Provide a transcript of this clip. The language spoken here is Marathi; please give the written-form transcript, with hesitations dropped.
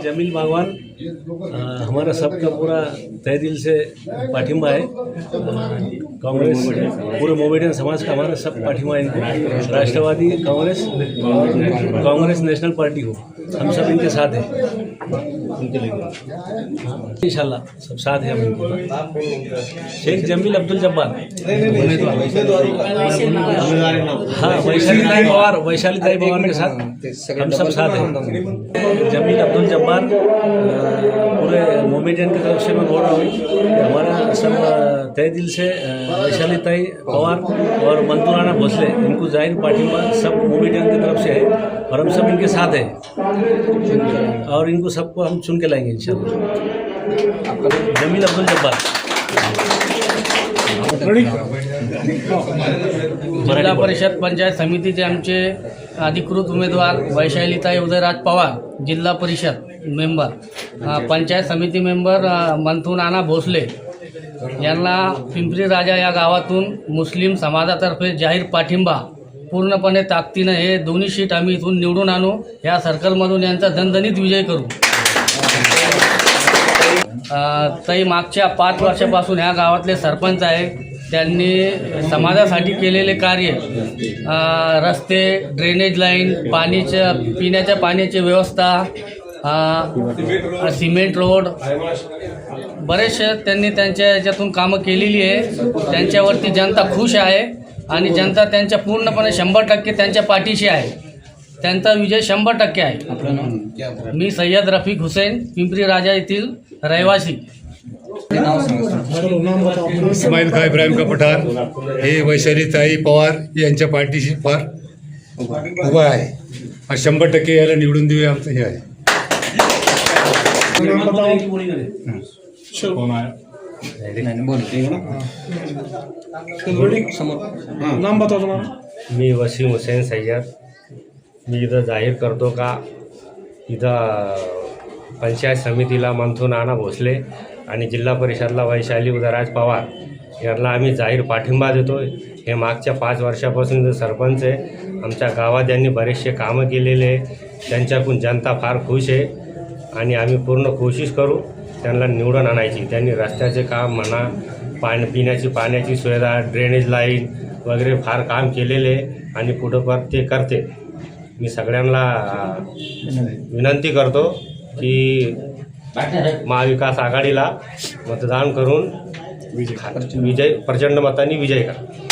जमील बागवान हमारा सबका पूरा तहे दिल से पाठिंबा है। कांग्रेस पूरे मोमेडियन समाज का हमारा सब पाठिंबा है इनको। राष्ट्रवादी कांग्रेस और कांग्रेस नेशनल पार्टी हो, हम सब इनके साथ हैं। इंशाल्लाह सब साथ हैं हम इनके। शेख जमील अब्दुल जब्बार, हाँ वैशाली ताई पवार के साथ हम सब साथ हैं। जमील अब्दुल जब्बार पूरे मोमेडियन की तरफ से मैं बोल रहा हूँ कि हमारा सब तहे दिल से वैशाली ताई पवार और मंतूर राणा भोसले इनको जाहिर पाठिंबा सब मोमेडियन की तरफ से है और हम सब इनके साथ हैं और इनको सबको हम चुन के लाएंगे इंशाल्लाह। जमील अब्दुल जब्बार। जिल्हा परिषद पंचायत समितीचे आमचे अधिकृत उमेदवार वैशालीताई उदयराज पवार, जिल्हा परिषद मेंबर, पंचायत समिती मेंबर मंथूर नाना भोसले यांना पिंपरी राजा या गावातून मुस्लिम समाजातर्फे जाहीर पाठिंबा पूर्णपणे ताकदीनं हे दोन्ही सीट आम्ही इथून निवडून आणू, या सर्कलमधून यांचा दणदणीत विजय करू। ताई मागच्या 5 वर्षापासून ह्या गावातले सरपंच आहे, त्यांनी समाजासाठी केलेले कार्य, रस्ते, ड्रेनेज लाईन, पिण्याच्या पाण्याची व्यवस्था, सिमेंट रोड, बरेचसे त्यांनी त्यांच्या याच्यातून कामं केलेली आहे। त्यांच्यावरती जनता खुश आहे आणि जनता त्यांच्या पूर्णपणे 100% त्यांच्या पाठीशी आहे। त्यांचा विजय 100% आहे। मी सय्यद रफिक हुसेन, पिंपरी राजा येथील रहिवासी। इस्माईल खा इब्राहिम का पठाण हे वैशालीताई पवार यांच्या पाठीशी फार उभा आहे आणि 100% याला निवडून देऊ आमचं हे आहे। नाम बताओ तुम्हाला। मी वसीम हुसेन सय्यद। मी इथं जाहीर करतो का इथं पंचायत समितीला मंथूर नाना भोसले आणि जिल्हा परिषदला वैशाली उदयराज पवार यांना आम्ही जाहीर पाठिंबा देतो। हे मागच्या 5 वर्षापासून इथं सरपंच आहे। आमच्या गावात यांनी बरेचसे कामं केलेले आहे, त्यांच्याकडून जनता फार खुश आहे आणि आम्ही पूर्ण कोशिश करू त्यांना निवडून आणायची। त्यांनी रस्त्याचे काम म्हणा, पिण्याची पाण्याची सुविधा, ड्रेनेज लाईन वगैरे फार काम केलेले आणि पुढं पण ते करते। मी सगळ्यांना विनंती करतो की महाविकास आघाडीला मतदान करून विजय प्रचंड मतांनी विजय करा।